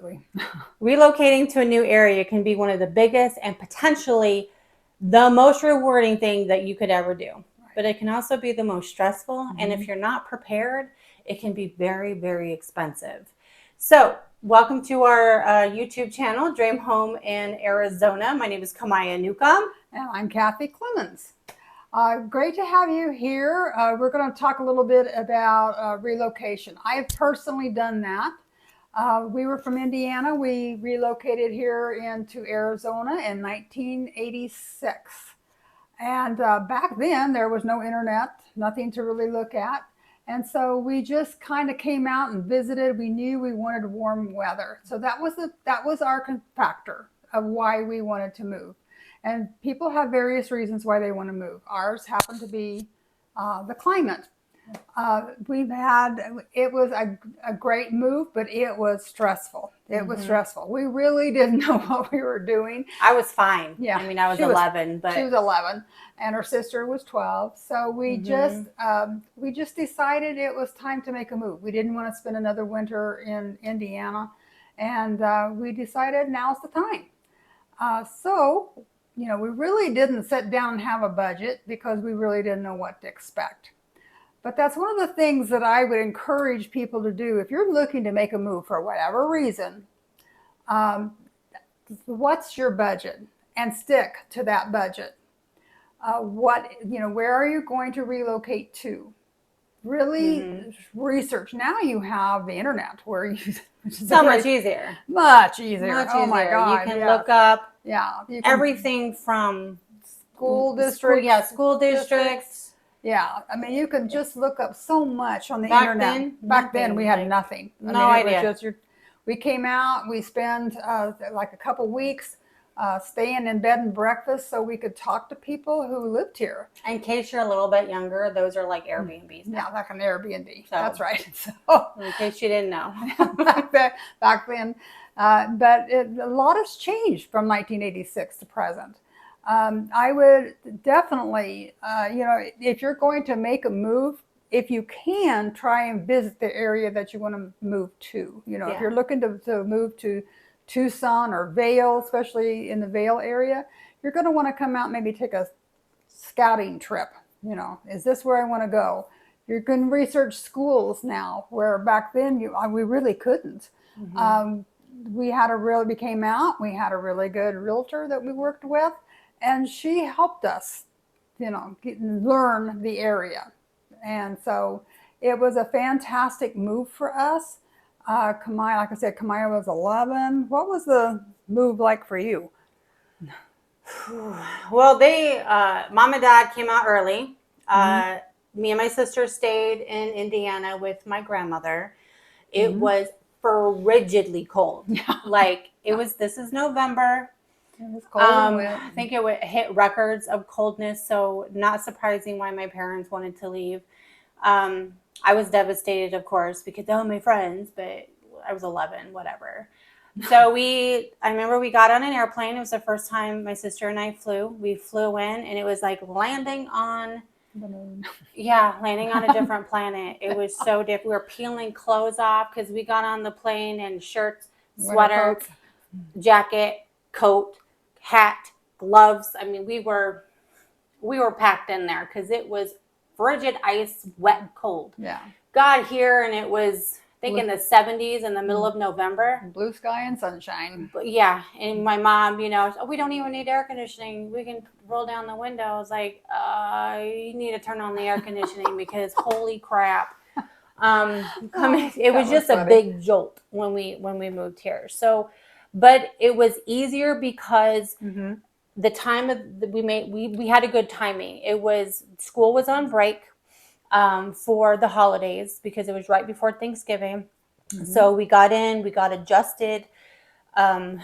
Absolutely. Relocating to a new area can be one of the biggest and potentially the most rewarding thing that you could ever do. But it can also be the most stressful. Mm-hmm. And if you're not prepared, it can be very, very expensive. So, welcome to our YouTube channel, Dream Home in Arizona. My name is Kamaya Newcomb. And I'm Kathy Clemens. Great to have you here. We're going to talk a little bit about relocation. I have personally done that. We were from Indiana. We relocated here into Arizona in 1986. And back then, there was no internet, nothing to really look at. And so we just kind of came out and visited. We knew we wanted warm weather. So that was our factor of why we wanted to move. And people have various reasons why they want to move. Ours happened to be the climate. It was a great move, but it was stressful. It was stressful. We really didn't know what we were doing. I was fine. Yeah. I mean, I was 11, but she was 11 and her sister was 12. So we just decided it was time to make a move. We didn't want to spend another winter in Indiana. And we decided now's the time. We really didn't sit down and have a budget because we really didn't know what to expect. But that's one of the things that I would encourage people to do. If you're looking to make a move for whatever reason, what's your budget? And stick to that budget. Where are you going to relocate to? Really research. Now you have the internet where you... So much easier. Much easier. Much oh easier. My God. You can look up everything from school districts. School districts. Yeah, I mean, you can just look up so much on the internet. Back then, we had nothing. No idea. We came out, we spent like a couple weeks staying in bed and breakfast so we could talk to people who lived here. In case you're a little bit younger, those are like Airbnbs now. Yeah, like an Airbnb. So, that's right. So, in case you didn't know. back then. But a lot has changed from 1986 to present. I would definitely, if you're going to make a move, if you can, try and visit the area that you want to move to. If you're looking to move to Tucson or Vail, especially in the Vail area, you're going to want to come out and maybe take a scouting trip. Is this where I want to go? You can research schools now, where back then we really couldn't. We came out, we had a really good realtor that we worked with. And she helped us, learn the area. And so it was a fantastic move for us. Kamaya, like I said, Kamaya was 11. What was the move like for you? Well, Mom and Dad came out early. Me and my sister stayed in Indiana with my grandmother. It was frigidly cold. Yeah. This is November. It was cold and wet. I think it would hit records of coldness, so not surprising why my parents wanted to leave. I was devastated, of course, because they're my friends, but I was 11, whatever. So I remember we got on an airplane. It was the first time my sister and I flew. We flew in, and it was like landing on the moon. Yeah, landing on a different planet. It was so different. We were peeling clothes off because we got on the plane in shirts, sweater, jacket, coat, hat, gloves. I mean, we were packed in there because it was frigid ice, wet, cold. Yeah. Got here and it was, I think, in the 70s in the middle of November. Blue sky and sunshine. But yeah, and my mom, we don't even need air conditioning. We can roll down the window. I was like, you need to turn on the air conditioning because holy crap. It was just a big jolt when we moved here. So. But it was easier because the time we had a good timing. School was on break for the holidays because it was right before Thanksgiving. So we got adjusted. And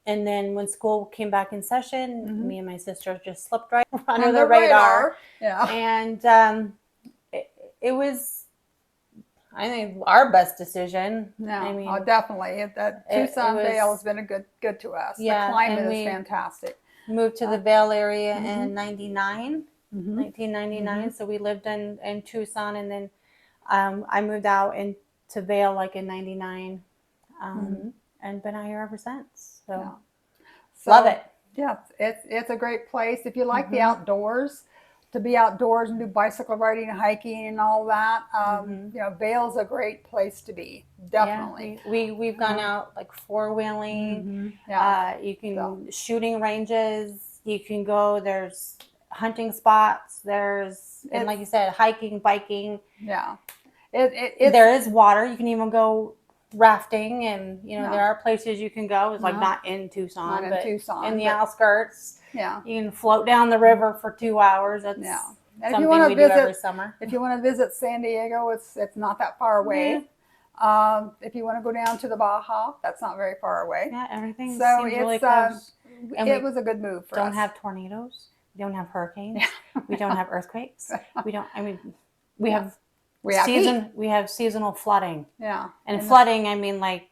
then when school came back in session, me and my sister just slipped right under the radar. Yeah. And it was, I think, our best decision. No, I mean, definitely. Tucson Vail has been good to us. Yeah, the climate is fantastic. Moved to the Vail area in 1999. So we lived in Tucson, and then I moved out into Vail like in 99. and been out here ever since. So, Yeah. love it. Yeah, it's a great place if you like the Mhm. outdoors. To be outdoors and do bicycle riding and hiking and all that, Mhm. you know, Vail's a great place to be. Yeah, Definitely. we've gone out like four-wheeling. Yeah. You So can shooting ranges. You can go. There's hunting spots. There's, and like you it's said, hiking, biking. yeah. It's There is water. You can even go rafting, and there yeah. are places you can go. It's like Uh-huh. not in Not Tucson, in but in Tucson, the but outskirts. yeah. You can float down the river for 2 hours. Yeah. That's And if you something want we to do every visit, summer. if you want to visit San Diego, it's not that far Yeah, away. If you want to go down to the Baja, that's not very far away. yeah, everything So seems really close. And it we was a good move for don't us. have tornadoes. We don't have hurricanes. We don't have earthquakes. We don't. I mean, we Yeah. have We have heat. We have seasonal flooding, Yeah. and flooding. I mean, like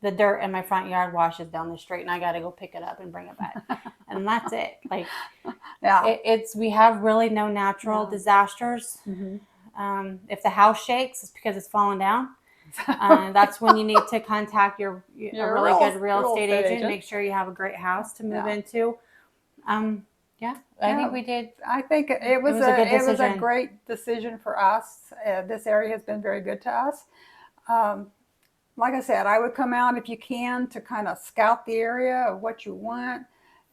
the dirt in my front yard washes down the street, and I got to go pick it up and bring it back, and that's it. Like Yeah. it's we have really no natural Yeah. disasters. Mhm. If the house shakes, it's because it's fallen down. That's when you need to contact a really good real estate agent. Make sure you have a great house to move Yeah. into. Yeah, I think we did. I think it was a good it was a decision. great decision for us. This area has been very good to us. Um, like I said, I would come out if you can to kind of scout the area of what you want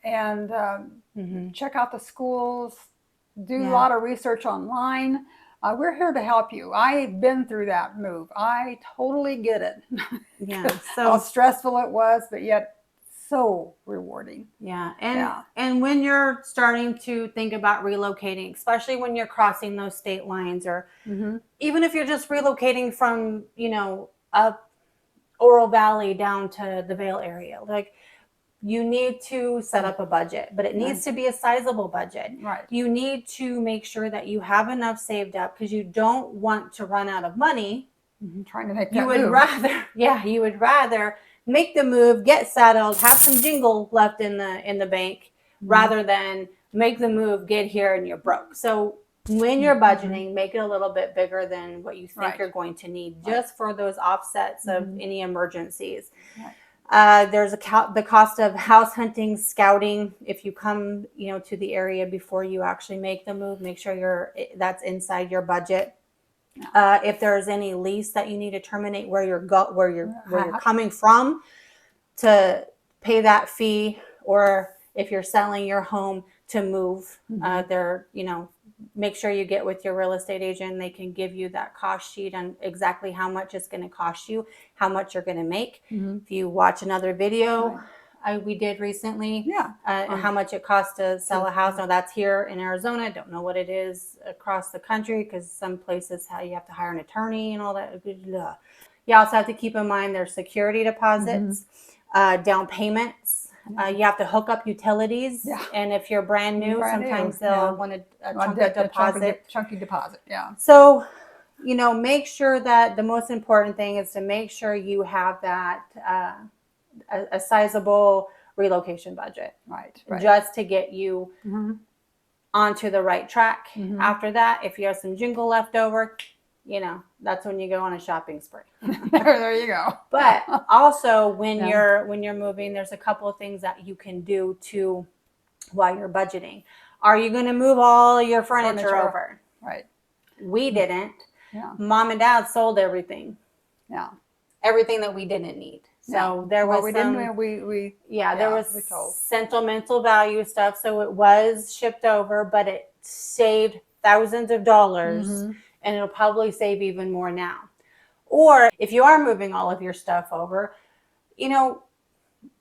and check out the schools, do a lot of research online. We're here to help you. I've been through that move. I totally get it. Yeah. How So stressful it was, but yet so rewarding. yeah, Yeah. and when you're starting to think about relocating, especially when you're crossing those state lines, or Mm-hmm. even if you're just relocating from up Oro Valley down to the Vail area, like you need to set up a budget, but it needs to be a sizable budget. Right. You need to make sure that you have enough saved up because you don't want to run out of money. Mm-hmm. Trying to make that You would move. rather, yeah, you would rather make the move, get settled, have some jingle left in the bank, rather than make the move, get here, and you're broke. So when you're budgeting, make it a little bit bigger than what you think you're going to need, just for those offsets of any emergencies. Right. There's the cost of house hunting, scouting. If you come, to the area before you actually make the move, make sure that's inside your budget. If there's any lease that you need to terminate where you're coming from, to pay that fee, or if you're selling your home to move, make sure you get with your real estate agent. They can give you that cost sheet on exactly how much it's going to cost you, how much you're going to make. If you watch another video we did recently, how much it costs to sell a house. Now that's here in Arizona. I don't know what it is across the country, because some places you have to hire an attorney and all that. You also have to keep in mind there's security deposits, down payments. You have to hook up utilities, and if you're brand new, sometimes they'll want a chunky deposit. Yeah. So, make sure that the most important thing is to make sure you have that a sizable relocation budget, Right. just to get you onto the right track. After that, if you have some jingle left over, that's when you go on a shopping spree. There you go. But also when you're moving, there's a couple of things that you can do while you're budgeting. Are you going to move all your furniture over? Right. We didn't. Yeah. Mom and Dad sold everything. Yeah. Everything that we didn't need. So there was there was sentimental value stuff. So it was shipped over, but it saved thousands of dollars, and it'll probably save even more now. Or if you are moving all of your stuff over,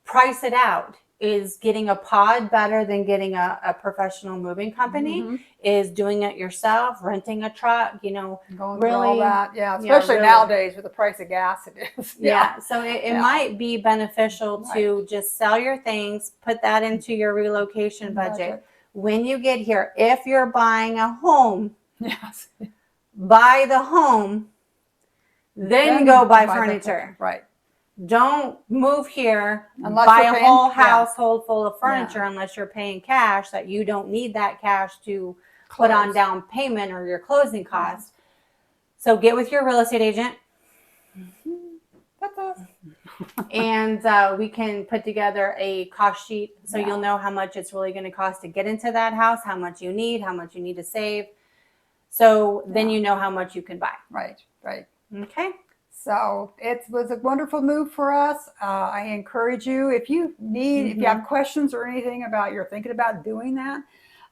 price it out. Is getting a pod better than getting a professional moving company? Is doing it yourself, renting a truck, going really, through all that. Yeah, especially nowadays with the price of gas, it is. Yeah, so it might be beneficial to just sell your things, put that into your relocation budget. When you get here, if you're buying a home, buy the home, then go buy furniture. Right. Don't move here, Unless buy you're a paying, whole household full of furniture, unless you're paying cash, that you don't need that cash to put on down payment or your closing costs. So get with your real estate agent. That's us. And we can put together a cost sheet so Yeah. you'll know how much it's really going to cost to get into that house, how much you need to save. So then Yeah. you know how much you can buy. Right, right. Okay. So it was a wonderful move for us. I encourage you, if you need, if you have questions or anything about you're thinking about doing that,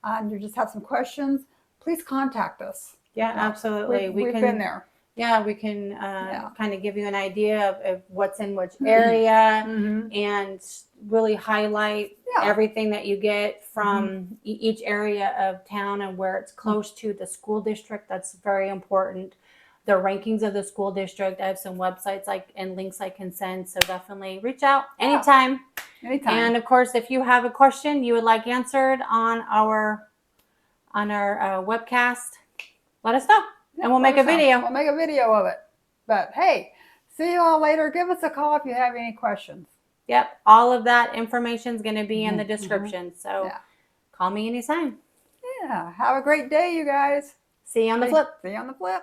and you just have some questions, please contact us. Yeah, You know, absolutely. we've been there. Yeah, we can Yeah. kind of give you an idea of what's in which area Mm-hmm. and really highlight Yeah. everything that you get from each area of town and where it's close to the school district. That's very important. The rankings of the school district. I have some websites and links I can send. So definitely reach out anytime. Anytime. And of course, if you have a question you would like answered on our webcast, let us know. Yeah, and we'll make a video. We'll make a video of it. But hey, see you all later. Give us a call if you have any questions. Yep. All of that information is going to be in the description. So call me anytime. Yeah. Have a great day, you guys. See you on the flip. See you on the flip.